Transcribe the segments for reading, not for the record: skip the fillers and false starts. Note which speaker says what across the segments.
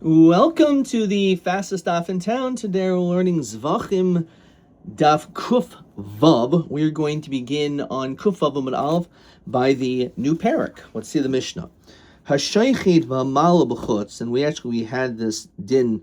Speaker 1: Welcome to the fastest daf in town. Today we're learning Zevachim daf Kuf Vav. We're going to begin on Kuf Vav Amud Aleph by the new parak. Let's see the Mishnah. Hashaychid v'hamala b'chutz, and we had this din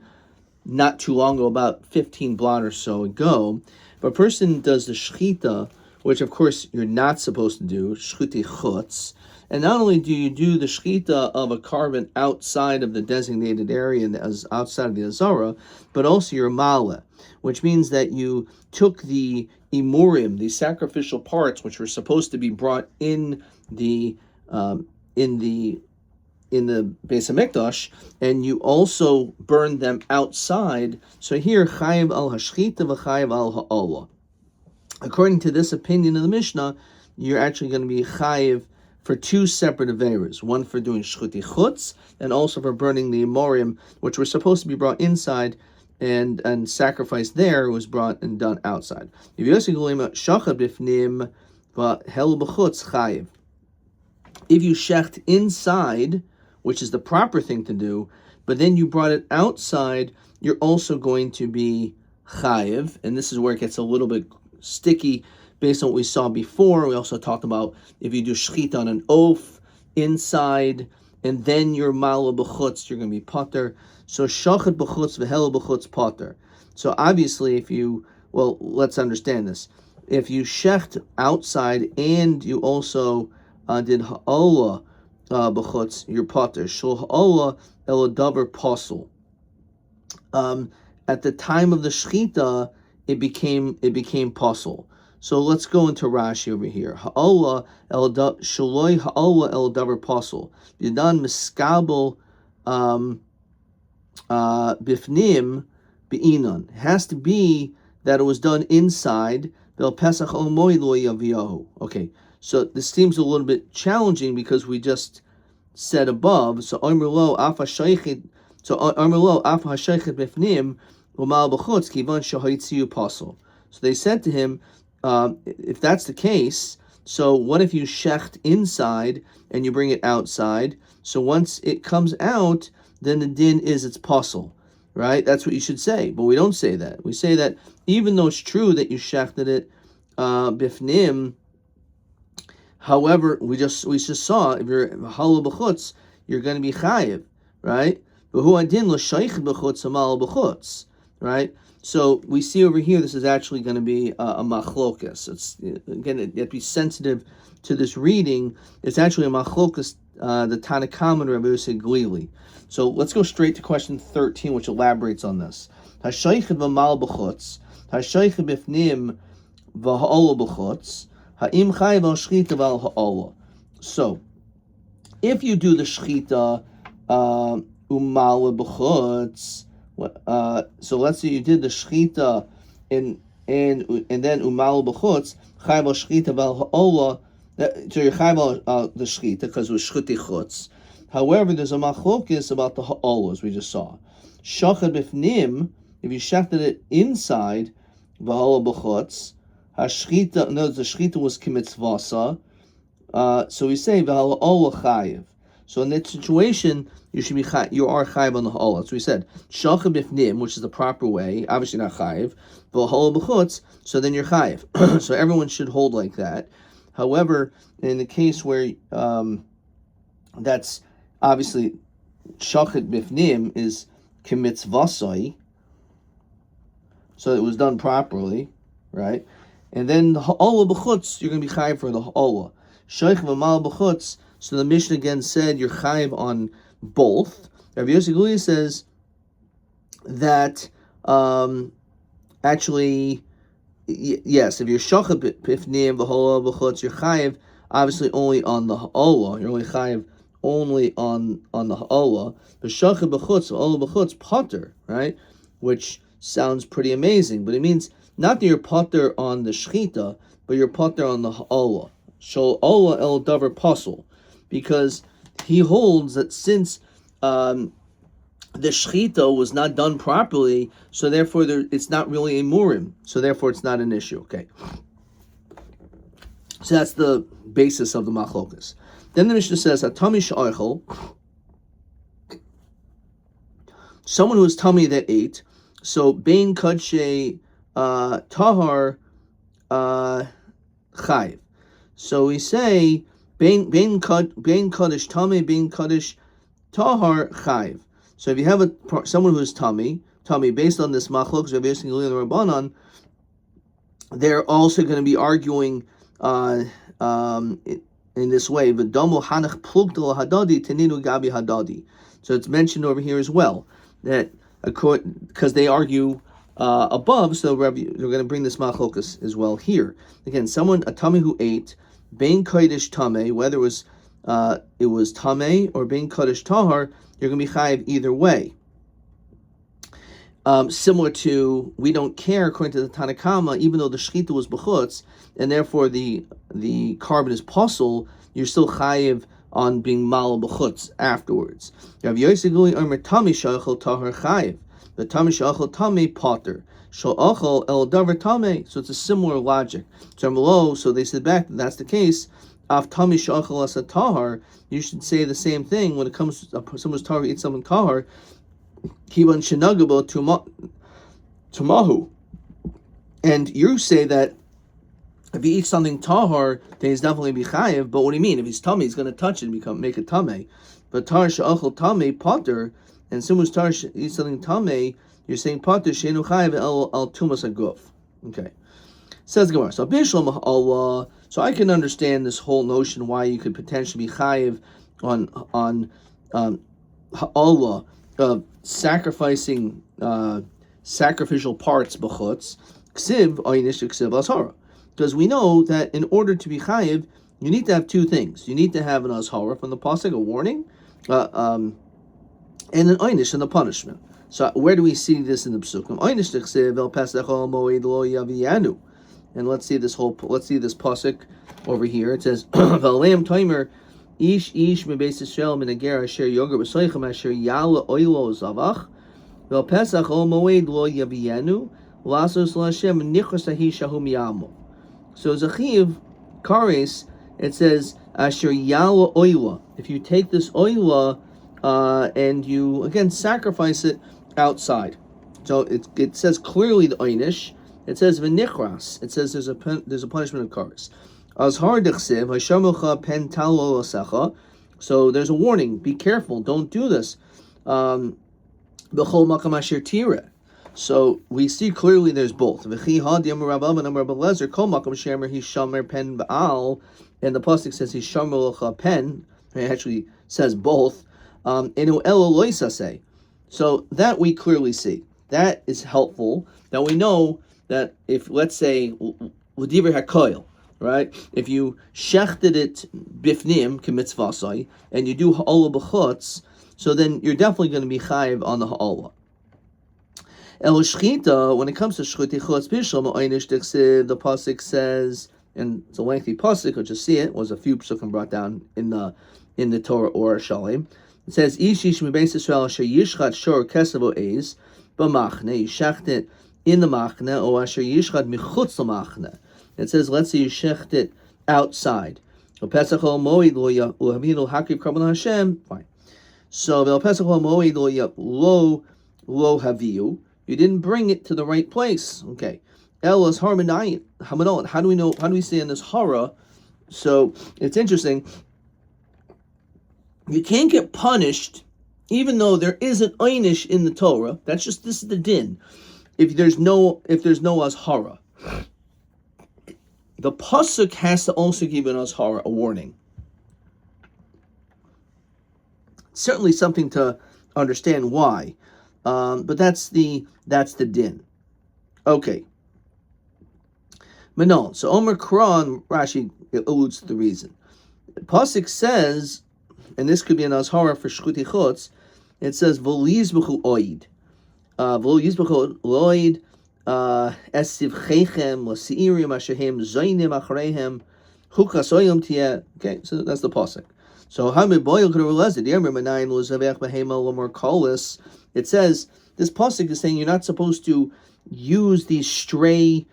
Speaker 1: not too long ago, about 15 blot or so ago. If a person does the shchita, which of course you're not supposed to do, shchuti chutz, and not only do you do the shchita of a carbon outside of the designated area and outside of the azara, but also your mala, which means that you took the imurim, the sacrificial parts, which were supposed to be brought in the Beis Hamikdash, and you also burned them outside. So here, chayiv al hashchita v'chayiv al ha'olah. According to this opinion of the Mishnah, you're actually going to be chayiv for two separate averas, one for doing shchuti chutz, and also for burning the imorim, which were supposed to be brought inside, and sacrifice there was brought and done outside. If you shecht inside, which is the proper thing to do, but then you brought it outside, you're also going to be chayiv, and this is where it gets a little bit sticky based on what we saw before. We also talked about if you do shchita on an oaf inside, and then your mala b'chutz, you're going to be potter. So shachet b'chutz v'hel b'chutz potter. So obviously, let's understand this. If you shecht outside and you also did ha'olah b'chutz, you're potter. Shul ha'olah el davar posel. At the time of the shchita, it became posel. So let's go into Rashi over here. Ha'olah el shaloi ha'olah el davar posel. Yadan miskabel bifnim be'inon. It has to be that it was done inside. Bel pesach o moed lo yaviyahu. Okay, so this seems a little bit challenging because we just said above. So omer lo af hashaychid. So omer lo af hashaychid bifnim u'mal b'chutz kivan shahitziu posel. So they said to him, if that's the case, so what if you shecht inside and you bring it outside? So once it comes out, then the din is it's posel, right? That's what you should say. But we don't say that. We say that even though it's true that you shechted it bifnim, however, we just saw if you're halal b'chutz, you're going to be chayiv, right? V'hu adin l'shayich b'chutz amal b'chutz, right? So we see over here, this is actually going to be a machlokas. It's again, you have to be sensitive to this reading. It's actually a machlokas, the Tanakam and Rabbi Yosef Glili. So let's go straight to question 13, which elaborates on this. Hashaychid v'mal b'chutz, hashaychid b'fnim v'ha'olah b'chutz, ha'im chayiv al shchita v'al ha'olah. So if you do the shchita umala b'chutz, so let's say you did the shchita and then umal b'chutz chayv al shchita v'al ha'olah. So you're chayv al the shchita because it was shchuti chutz. However, there's a machlokis about the ha'olah as we just saw. Shachad b'fnim, if you shechted it inside v'ha'olah b'chutz, hashchita. No, the shchita was kimitzvasa. So we say v'ha'olah chayiv. So in that situation, you are chayiv on the ha'olah. So we said shachad b'fnim, which is the proper way, obviously not chayiv, but ha'olah b'chutz. So then you're chayiv. So everyone should hold like that. However, in the case where that's obviously shachad b'fnim is kimitzvasai, so it was done properly, right? And then the ha'olah b'chutz, you're going to be chayiv for the ha'olah. Shaykh v'mal b'chutz. So the Mishnah again said you're chayiv on both. Rabbi Yosef Glili says that actually, yes, if you're shachad b'fnim v'ha'olah b'chutz, you're chayiv obviously only on the ha'olah. You're only chayiv only on the ha'olah. But shachad b'chutz, ha'olah b'chutz, potter, right? Which sounds pretty amazing, but it means not that you're potter on the shchita, but you're potter on the ha'olah. Shol olah el davar posel. Because he holds that since the shchita was not done properly, so therefore it's not really a murim, so therefore it's not an issue. Okay, so that's the basis of the machlokas. Then the Mishnah says, "Atami she'oichel someone who is tummy that ate. So bein kadshe tahar chayiv. So we say bein kaddish tummy, bein kaddish tahar chayiv. So if you have someone who is tummy based on this machlokes Rabbi Yossi and Rabbanan, they're also going to be arguing in this way. V'damu hanach plugdal hadadi teninu gabi hadadi. So it's mentioned over here as well that because they argue above, so Rabbi, we're going to bring this machlokas as well here. Again, a tummy who ate bein kodesh tameh, whether it was tameh or bein kodesh tahar, you're going to be chayiv either way. Similar to, we don't care according to the Tanakama, even though the shechita was b'chutz, and therefore the carbon is pasul, you're still chayiv on being mal b'chutz afterwards. Rabbi Yossi Omer tami shachol tahar chayiv. The tami shachol tami potter. Shachol el davar tame. So it's a similar logic. So they said back that that's the case. Af tami shachol as a tahar. You should say the same thing when it comes to someone's tahar eats something tahar. Kivan shenagabo tumahu. And you say that if he eats something tahar, then he's definitely be chayiv. But what do you mean? If he's tummy, he's going to touch it and make it tameh. But tar she'achol tameh potter, and someone's tar eats something tameh, you're saying potter she'enu chayiv al tumas aguf. Okay. Says Gemara. So bishlam Allah. So I can understand this whole notion why you could potentially be chayiv on Allah of sacrificing sacrificial parts b'chutz ksiv oynish ksiv ashara. Because we know that in order to be chayiv, you need to have two things. You need to have an azhara from the pasuk, a warning, and an oynish, and the punishment. So where do we see this in the psukim? Oynish ksiv el pesach al moed lo yaviyanu. And let's see this pasuk over here. It says v'aleim toimer ish mebeis Yisrael min ager asher yoger b'soichem asher yala oilo zavach vel pesach al moed lo yaviyanu lasos l'Hashem nichos ahi shahum yamu. So Zachiv, Kares, it says, Asher Yala Oila. If you take this Oila and you, again, sacrifice it outside. So it says clearly the Oynish. It says V'nichras. It says there's a punishment of Kares. Azhar Dechsiv, Hashamucha Pen Talo Asecha. So there's a warning. Be careful. Don't do this. B'chol Makam Asher Tira. So we see clearly there's both. And the pasuk says he shamer lecha pen. It actually says both. So that we clearly see. That is helpful. That we know that if, let's say, l'divrei hakoil, right? If you shechted it bifnim k'mitzvasai and you do ha'olah b'chutz, so then you're definitely going to be chayiv on the ha'olah. El shchita, when it comes to shchita chutz bishlam oynish dechsiv, the pasuk says, and it's a lengthy pasuk, you'll just see it. Was a few pasukim brought down in the Torah or Shalim. It says ish mebeis Yisrael asher yishchat shor kesavo eis b'machne, you shecht it in the machne, or asher yishchat michutz l'machne. It says, let's say you shecht it outside. Pesach ol moed lo havinu hakiv karban Hashem. Fine. So the pesach ol moed lo haviu. You didn't bring it to the right place. Okay. Elas harmonite. How do we know? How do we say in this hara? So it's interesting. You can't get punished, even though there is an einish in the Torah. This is the din. If there's no azhara, the pasuk has to also give an azhara, a warning. Certainly something to understand why. But that's the din. Okay. Manon. So Omer Kran, Rashi alludes to the reason. Pasuk says, and this could be an azhara for shchuti chutz, it says v'liyizbechu oid. V'liyizbechu oid esivchechem l'seirim ashehem zaynim achreihem hukasoyim tieh. Okay, so that's the pasuk. So Hamid Boyle could have realized it. It says this pasuk is saying you're not supposed to use these stray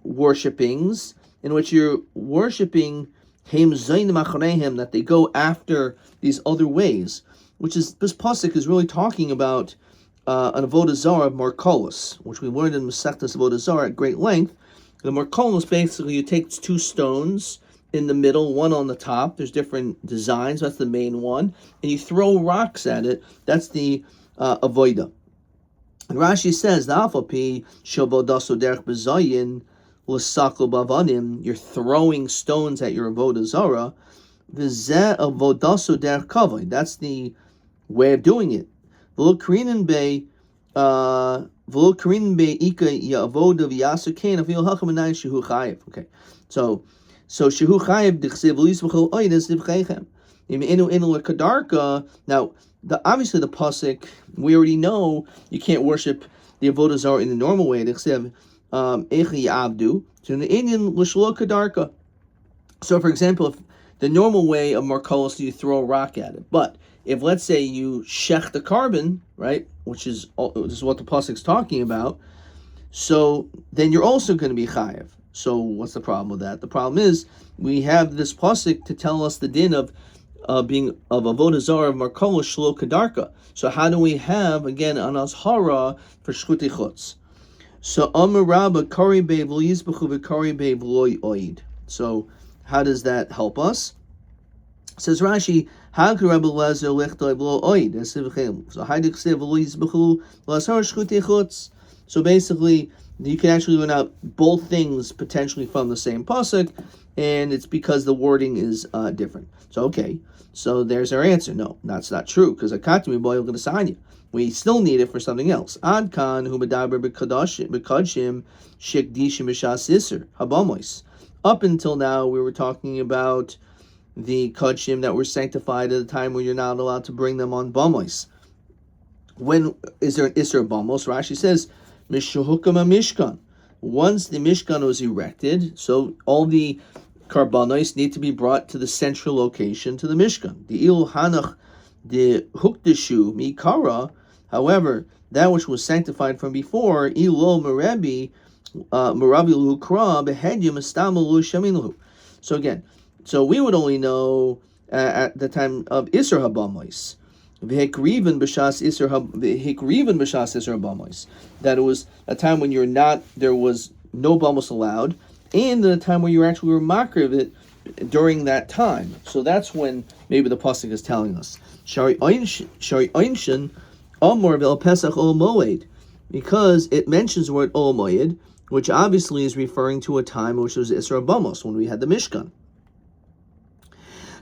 Speaker 1: worshipings in which you're worshiping that they go after these other ways. which is, this pasuk is really talking about an avodah zarah of Markolos, which we learned in Masechtas Avodah Zarah at great length. The Markolos, basically, you take two stones in the middle, one on the top. There's different designs. That's the main one, and you throw rocks at it. That's the avodah. And Rashi says, the alpha shobodaso derech bezayin l'saklo bavanim. You're throwing stones at your avodah zarah. V'zeh avodaso derech kavod. That's the way of doing it. V'lo karinin be ika yavoda v'yasu kain afil hacham anayin shehu chayiv. Okay, so shehu chayiv d'chsev v'lisbachol oides d'vcheichem. Now, obviously the pasuk, we already know you can't worship the avodah zarah in the normal way. So, for example, if the normal way of Markolos, you throw a rock at it, but if, let's say, you shech the carbon, right, which is what the pasuk's talking about, so then you're also going to be chayiv. So what's the problem with that? The problem is we have this pasuk to tell us the din of being of avodah zarah of Markolos shlo kedarka. So how do we have again an azhara for shchuti chutz? So Amar Rabba kari be v'yizbechu v'kari be v'loy oid. So how does that help us? Says Rashi, how could Rabbi Lezer lichtoi v'lo oid? So how do you say v'yizbechu l'azhara shchuti chutz? So basically, you can actually learn out both things potentially from the same pasuk, and it's because the wording is different. So okay, so there's our answer. No, that's not true, because akatimi boy going to sign you. We still need it for something else. Ad kan hu medaber b'kadashim shekdishim b'shas iser habamois. Up until now, we were talking about the kadshim that were sanctified at a time when you're not allowed to bring them on bamois. When is there an iser bamos? Rashi says Mishahukam Mishkan. Once the Mishkan was erected, so all the karbanos need to be brought to the central location, to the Mishkan. The Il Hanach the Hukdeshu Mikara, however, that which was sanctified from before, Ilo Merabi Lukra Behedyum Estamalu Shamilahu. So again, so we would only know at the time of Isser Habamois. That it was a time when there was no bamos allowed, and a time when you actually were makar of it during that time. So that's when maybe the pasuk is telling us Shari Einshin Amor Vel Pesach Ol Moed, because it mentions the word Ol Moed, which obviously is referring to a time which was Isra Bamos, when we had the Mishkan.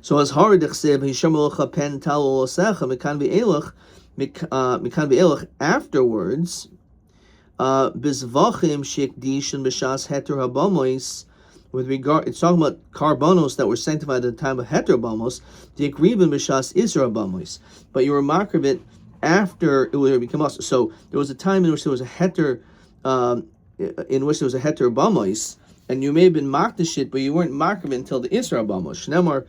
Speaker 1: So as hard d'chsev hishamelocha pen talo osecha mikan v'elach afterwards bizvachim shekdishin b'shas heter habamois, with regard, it's talking about karbanos that were sanctified at the time of heter habamos, dikrivin b'shas isra habamois, but you were makar of it after it would become us. So there was a time in which there was a heter, habamois, and you may have been makdish it, but you weren't makar of it until the isra habamos. Shnemar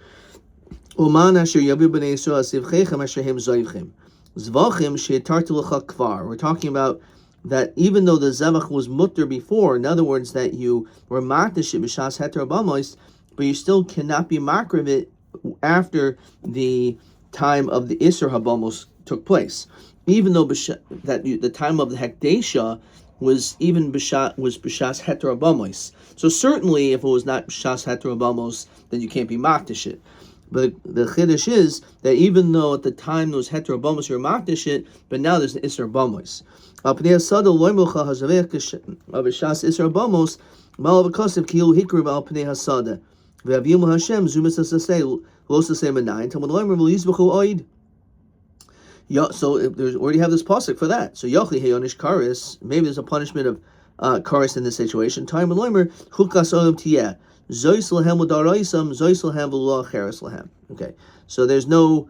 Speaker 1: We're talking about that even though the Zevach was mutter before, in other words, that you were makdish b'shas heter bamos, but you still cannot be makar of it after the time of the Isser habamos took place. Even though the time of the Hekdesha was b'shas heter bamos. So certainly, if it was not b'shas heter bamos, then you can't be makdish it. But the chiddush is that even though at the time there was heter bamos, you're makdish it, but now there's an Isser bamos. Al pnei hasada lo yimulcha hazavech b'shas Isser bamos mal v'kasev ki hu hikriv al pnei hasada v'avimu Hashem zumis asasei lo sasei menayin tamud lo yimur v'yizbechu oid. So there's already have this pasuk for that. So yochi heyonish karis, maybe there's a punishment of karis in this situation. Time and lo yimur chukas olam tiyeh. Okay, so there's no,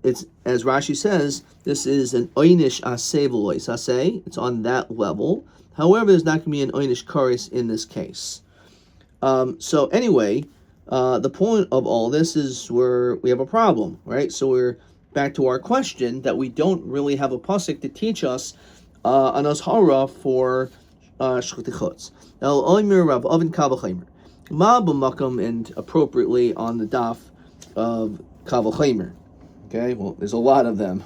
Speaker 1: it's, as Rashi says, this is an oinish aseh v'lois aseh, it's on that level. However, there's not going to be an oinish karis in this case. So anyway, the point of all this is we have a problem, right? So we're back to our question that we don't really have a pasuk to teach us an azhara for shchuti chutz. Now, oimer Rav Avin Kavachaymer. Ma b'makam, and appropriately on the daf of Kaval Chaimer. Okay, well, there's a lot of them,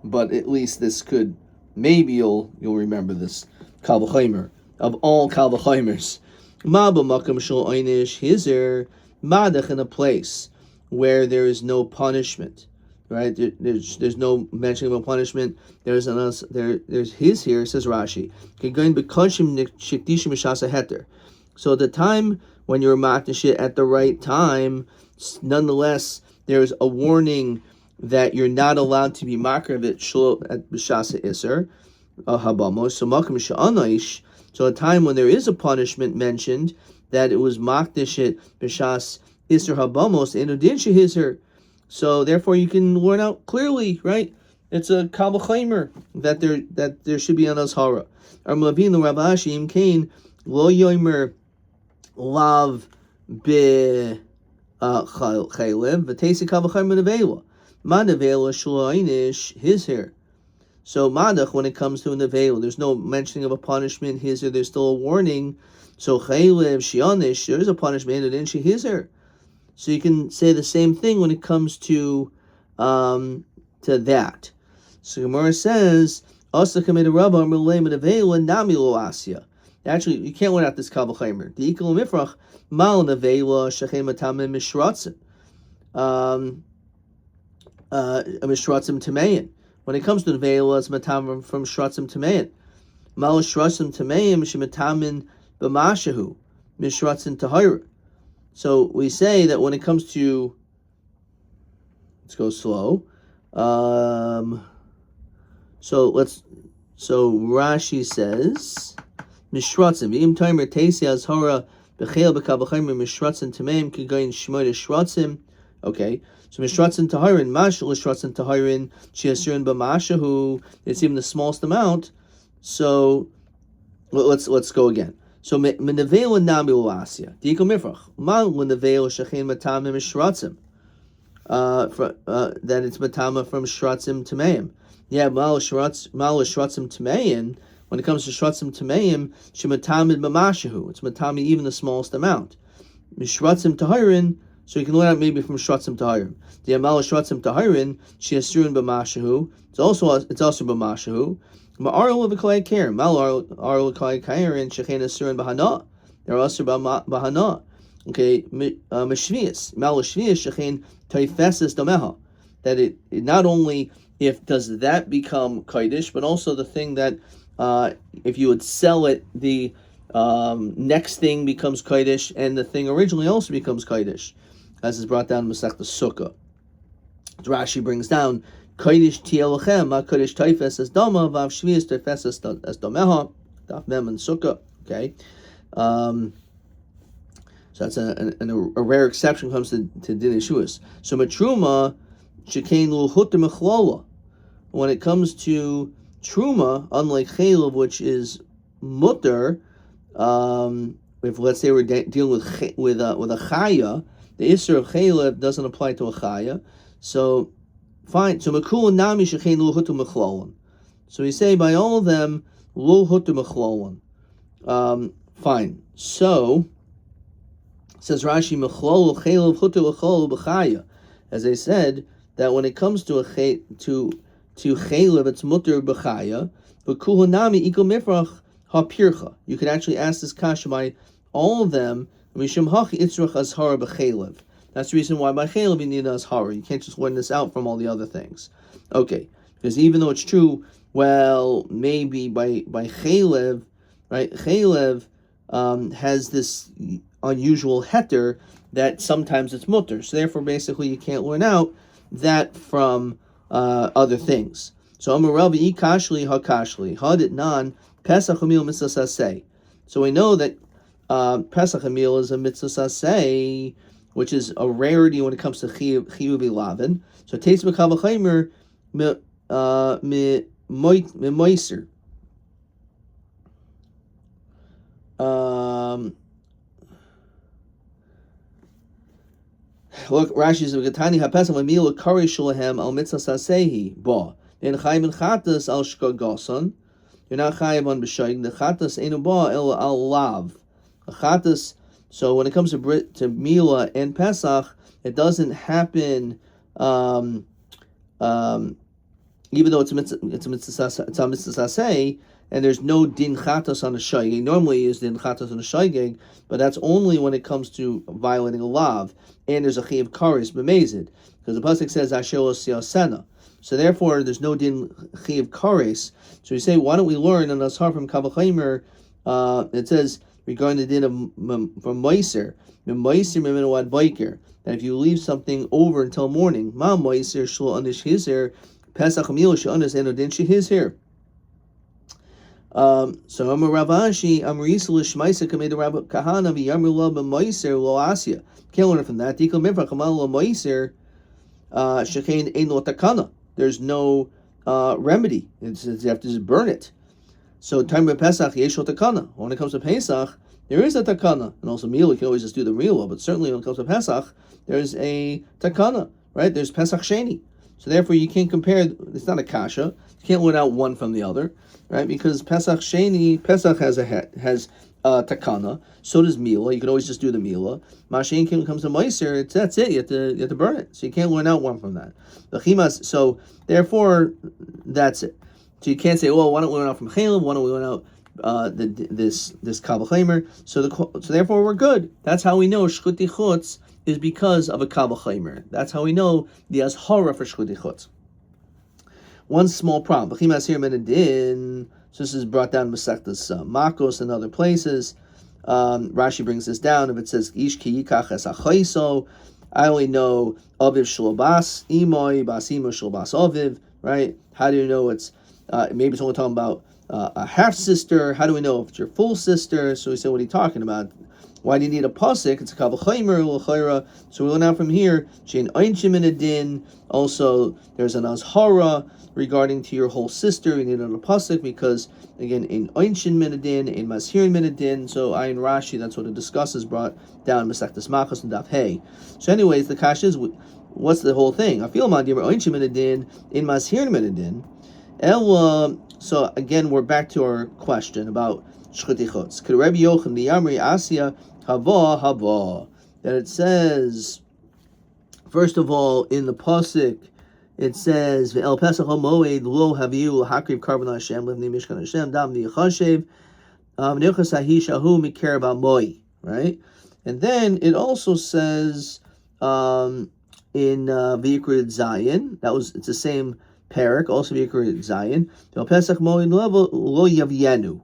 Speaker 1: but at least this could, maybe you'll remember this. Kal v'chomer, of all kal v'chomers. Ma b'makam shel einish hizer, madach, in a place where there is no punishment, right? There's no mention of a punishment. There's his here, says Rashi. So at the time when you're matnish it at the right time, nonetheless, there's a warning that you're not allowed to be makar of it at b'shasa iser habamos. So makam she'anaish. So a time when there is a punishment mentioned, that it was makdish it b'shas iser habamos and udin shehiser. So therefore, you can learn out clearly, right? It's a kal v'chomer that there should be an azhara. Our mavin the Rabbi im kain lo yomer lav be chaylev v'teisi kal v'chomer nevela. Ma nevela shlo einish his here. So madach, when it comes to a nevela, there's no mentioning of a punishment. His here, there's still a warning. So chaylev shianish, there is a punishment, and then she his here. So you can say the same thing when it comes to that. So Gemara says, actually, you can't learn out this kal v'chomer. The ikal mifrach mal nevela shechem matamim mishratzim. Mishratzim tamein. When it comes to nevela, it's matam from shratzim tamein. Mal shratzim tamein shematamin b'mashahu mishratzim tahira. So we say that when it comes to, let's go slow. So Rashi says, Mishratzim, Im Timer Tasi Azhara Bechel B'Kal V'Chomer Mishratzim Tameim Kigayin Shmoy Shratzim. Okay, so Mishratzim Tahirin, Mashal Shratzim Tahirin, Shiasurin B'Mashahu. It's even the smallest amount. So let's go again. So menevela nami u'asya. Diko mifrach. Ma menevela shachin matama mishratzim. That it's matama from shratzim tameim. Yeah, mal shratzim tameim. When it comes to shratzim tameim, shematamid mamashahu. It's matami even the smallest amount. Mishratzim tahirin. So you can learn out maybe from shratzim tahirin. The mal shratzim tahirin shiasurin b'mashahu. It's also b'mashahu. Ma'arul v'kalei kair, ma'arul v'kalei kair, and shechen asurin b'hana. They're also b'hana. Okay, mishvius, mal shvius shechen taifesis domeha. That it not only does that become kodesh, but also the thing that if you would sell it, the next thing becomes kodesh, and the thing originally also becomes kodesh, as is brought down in Masechta Sukkah. Rashi brings down. Kodesh tielachem, ma kodesh taifes as dama, vav shvius taifes as domeha, daf mem and sukkah. Okay, so that's a rare exception comes to din yeshuas. So matruma shekain luhutter mechlala. When it comes to truma, unlike chaylev, which is mutter, if let's say we're dealing with a chaya, the isser of chaylev doesn't apply to a chaya. So fine. So makul nami shechein lo hutu mechlolin. So we say by all of them lo hutu mechlolin. Fine. So says Rashi mechlol chaylev hutu mechlol b'chaya. As I said, that when it comes to chaylev, it's mutter b'chaya. But kul nami ikol mifrach hapircha. You could actually ask this kasha by all of them. Mishum hachi itzrach azhara b'chaylev. That's the reason why by chaylev you need azhara. You can't just learn this out from all the other things. Okay, because even though it's true, well, maybe by chaylev, right? Chaylev has this unusual heter that sometimes it's mutter. So therefore, basically, you can't learn out that from other things. So Amar Rabbi kashli hakashli hadit nan pesach hamil mitzvah saseh. So we know that Pesach hamil is a mitzvah saseh, which is a rarity when it comes to chiyuv lavin. So taste b'kal v'chomer moiser. Look, Rashi says v'gatani hapesach hamil kari shulahem al mitzvah sasehi ba. Then chayim chatas al shkagason. You're not chayim on b'shayim. The chatas enu ba el al lav. A chatas. So when it comes to Mila and Pesach, it doesn't happen even though it's a mitzvah say, and there's no din chatos on a shaygeg. Normally is din chatos on a shaygeg, but that's only when it comes to violating a lav, and there's a chiv karis b'mezid, because the pasuk says asher lo siyasena. So therefore, there's no din chiv karis. So we say, why don't we learn an ashar from Kavachimer? It says regarding the din of from meiser, meiser mimenu biker, that if you leave something over until morning, ma meiser shlo anish hizer. Pesach Amil Sha'anas Eno Din Shehizir. So Amar Ravashi, Amar Yisrael Shmaisa Kameda Rabbi Kahana V'Yamar Lo B'Maiser Lo Asya. Can't learn from that. Dikal Mivra Kamal Lo Maiser Shechein Ein Lo Takana. There's no remedy. It says you have to just burn it. So time of Pesach Yesh Lo Takana. When it comes to Pesach, there is a takana, and also Mila, you can always just do the Mila, but certainly when it comes to Pesach, there's a takana, right? There's Pesach Sheni. So therefore, you can't compare. It's not a kasha. You can't learn out one from the other, right? Because Pesach Sheni, Pesach has takana. So does Mila. You can always just do the Mila. Mashen when it comes to Meiser, that's it. You have to burn it. So you can't learn out one from that. The chimas. So therefore, that's it. So you can't say, well, why don't we learn out from Chalem? Why don't we learn out this Kavachimer? So therefore, we're good. That's how we know Shchuti Chutz is because of a Kavachimer. That's how we know the Azhara for Shchuti Chutz. One small problem. So this is brought down in Masechtas Makos and other places. Rashi brings this down. If it says Ish ki yikach es achaiso, I only know Aviv shlobas imoy bas imo shlobas Aviv. Right? How do you know it's maybe it's only talking about a half sister? How do we know if it's your full sister? So we say, what are you talking about? Why do you need a pasuk? It's a kavachimer l'chayra. So we learn out from here. Shein einshim in a din. Also, there's an azhara regarding to your whole sister. You need a pasuk because again, in einshim min a din, in mazhirin min a din. So Ayin Rashi, that's what it discusses, brought down Masechtas Machos and Daf Hey. So, anyways, the kash is, what's the whole thing? I feel man einshim min a din, in mazhirin min a din. So again, we're back to our question about Shchuti Chutz. Could Rabbi Yochanan the Yamri Asya Hava, that it says, first of all, in the pasuk, it says, "El Pesach HaMoed Lo Haviu Hakriv Karban Hashem Livnei Mishkan Hashem Dam V'Yachashev Nechas Hahi Shahu Mikar B'Moi." Right, and then it also says in V'Yikra Zayin, it's the same parak, also V'Yikra Zayin. El Pesach Moed Lo Yavienu.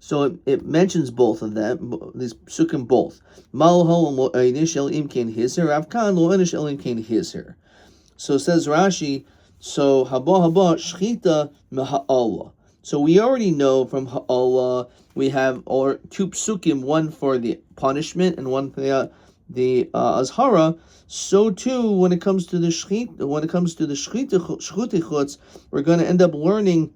Speaker 1: So it mentions both of them, these psukim both. So says Rashi, so haba shchita meha'Allah. So we already know from ha'Allah we have two psukim, one for the punishment and one for the azhara. So too, when it comes to the shchita, shchuti chutz, we're going to end up learning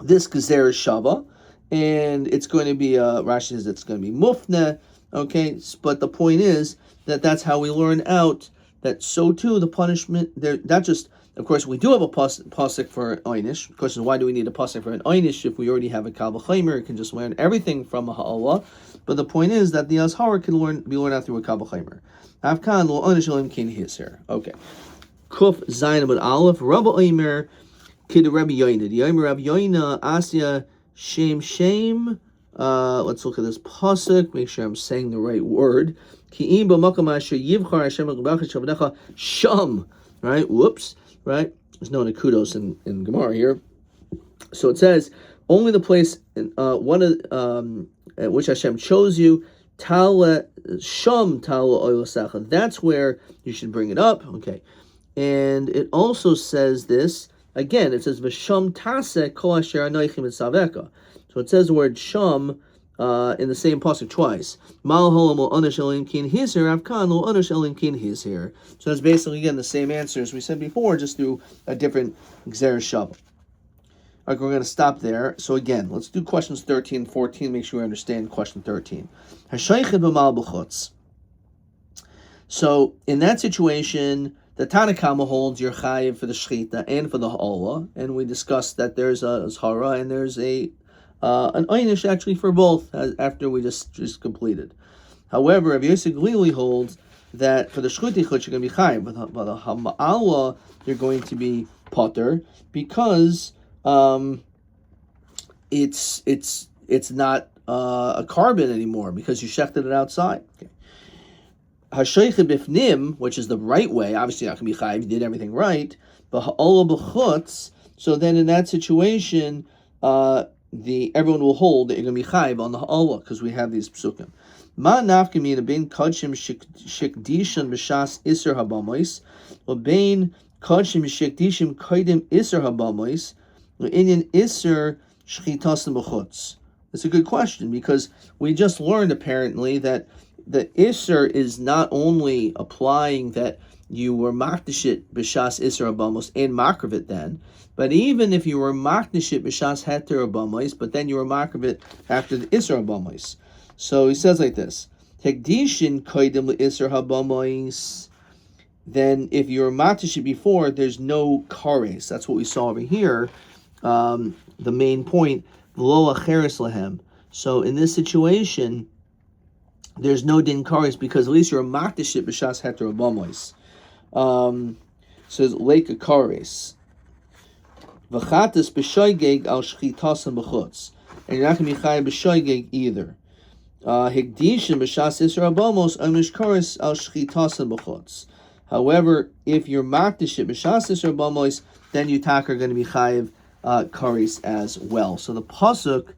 Speaker 1: this gezer shava. And it's going to be, Rashi says it's going to be mufna, okay? But the point is that that's how we learn out that so too the punishment, they're not just, of course, we do have a pasuk for einish. The question is, why do we need a pasuk for an einish if we already have a kavachimer? It can just learn everything from a ha'Allah. But the point is that the azhara can be learned out through a kavachimer. Avkan lo einish elim kin hisir. Okay. Kuf zayin but aleph, Rabbi Omer, kid Rabbi Yoina. The Omer Rabbi Yoina, Asya, Shame. Let's look at this pasuk. Make sure I'm saying the right word. Sham. Right? Whoops. Right? There's no nekudos in Gemara here. So it says only the place at which Hashem chose you. Sham tala oilasecha. That's where you should bring it up. Okay. And it also says this. Again, it says v'sham taseh kol asher anochim etzaveka. So it says the word sham in the same pasuk twice. Mal holam lo onish elim kin hisir avkan lo onish elim kin hisir. So that's basically again the same answer as we said before, just through a different gzer shav. Okay, we're going to stop there. So again, let's do questions 13 and 14. Make sure we understand question 13. Hashaychid b'mal b'chutz. So in that situation, the Tanakama holds your chayiv for the shchita and for the ha'Allah, and we discussed that there's a zhara and there's an einish actually for both after we just completed. However, Rav Yosef Glili holds that for the shchuti chutz you're going to be chayiv, but the hama'ala you're going to be potter because it's not a carbon anymore because you shechted it outside. Okay. Hashoicha bifnim, which is the right way, obviously not going to be chayiv, you did everything right, but ha'ola b'chutz, so then in that situation, everyone will hold that you're going to be chayiv on the ha'ola, because we have these psukim. Ma nafka mina bein kodshim shikdishon b'shas iser habamois, or bein kodshim shikdishim koidim iser habamois, or inyan iser shchitasim b'chutz. It's a good question, because we just learned apparently that the iser is not only applying that you were makdashit b'shas iser habamos and makravit then, but even if you were makdashit b'shas heter habamos, but then you were makravit after the iser habamos. So he says like this: Hekdishin koidim iser habamos. Then if you were makdashit before, there's no kares. That's what we saw over here. The main point, v'lo acheres lahem. So in this situation, there's no din kares because at least you're a makdashit b'shas heter habamos. Says lake kares. V'chatas b'shoygeg al shchitasim b'chutz, and you're not going to be chayav b'shoygeg either. Hekdishin b'shas iser habamos amish kares al shchitasim b'chutz. However, if you're makdashit b'shas iser habamos, then you are going to be chayav kares as well. So the pasuk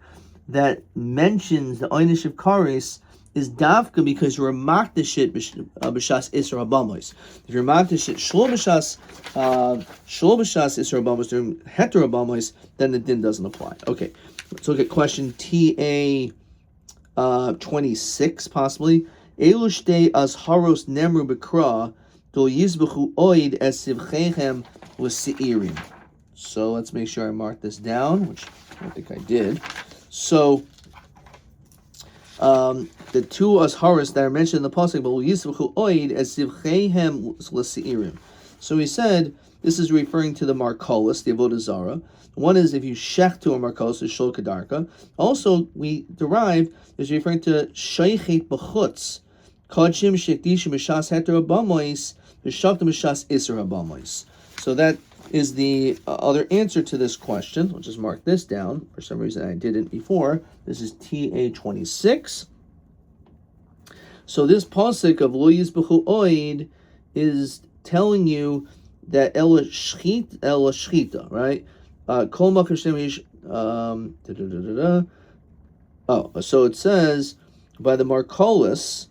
Speaker 1: that mentions the einish of kares is davka because you're a makdashit b'shas iser habamos. If you're makdashit shlo b'shas iser habamos during heter habamos, then the din doesn't apply. Okay, let's look at question TA 26 possibly. Elu shtei azharos nemru b'kra do yizbechu oid es sivchechem l'seirim. So let's make sure I mark this down, which I don't think I did. So the two azharas that are mentioned in the pasuk, but yisvachu oid as sivcheihem l'seirim. So he said this is referring to the markolis, the avodah zara. One is if you shech to a markolis, is shol kedarka. Also, we derive is referring to sheichet b'chutz, kodshim shekdishim b'shas heter habamois, b'shaktim b'shas iser habamois. So that is the other answer to this question. I'll just mark this down. For some reason I didn't before. This is TA 26. So this pasuk of lo yizbechu oid is telling you that ela shchita, right? Kol makar shemish. So it says by the markolis,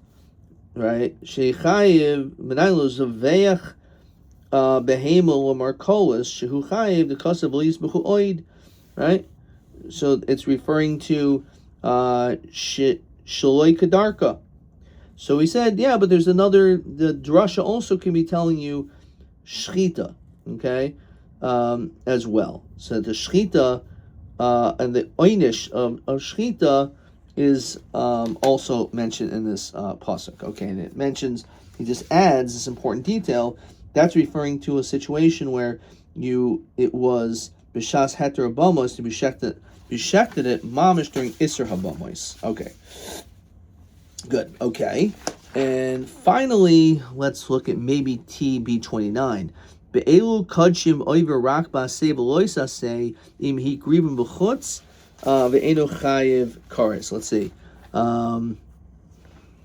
Speaker 1: right? Shechayiv menaylo zaveach behemel or markolis shehu chayiv the kasav lo yizbechu oid, right? So it's referring to shaloi kadarka. So he said, yeah, but there's another. The drasha also can be telling you shchita, okay, as well. So the shchita and the einish of shchita is also mentioned in this pasuk. Okay, and it mentions, he just adds this important detail. That's referring to a situation where it was b'shas heter habamos to be shechted it mamish during iser habamos. Okay. Good. Okay. And finally, let's look at maybe TB29. Be'elu kadshim oiver rak ba'aseh v'lois aseh im hi grivim b'chutz ve'eno chayiv kares. Let's see.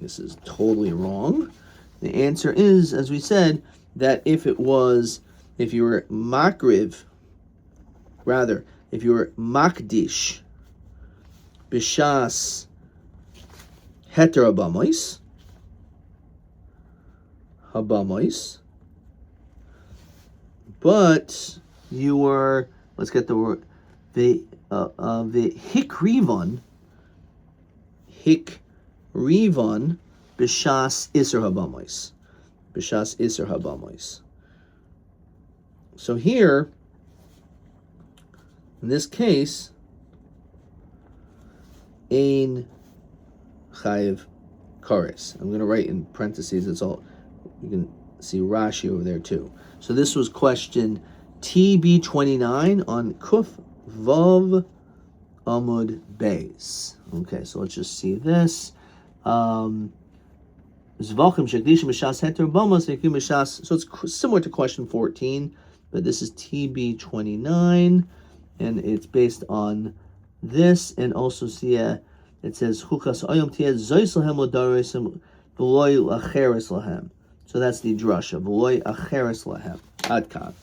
Speaker 1: This is totally wrong. The answer is, as we said, that if you were makdish b'shas heter habamois, but you were, let's get the word, the hikrivon b'shas iser habamois. So here, in this case, ein chayiv kares. I'm going to write in parentheses. It's all, you can see Rashi over there too. So this was question TB29 on Kuf Vav Amud Beis. Okay, so let's just see this. Zevachim shekdishim b'shas heter bamos nekim b'shas. So it's similar to question 14, but this is TB 29, and it's based on this, and also see it says chukas oyom tied zois lahem l'daresim v'loy acheres lahem. So that's the drasha v'loy acheres lahem. Ad kan.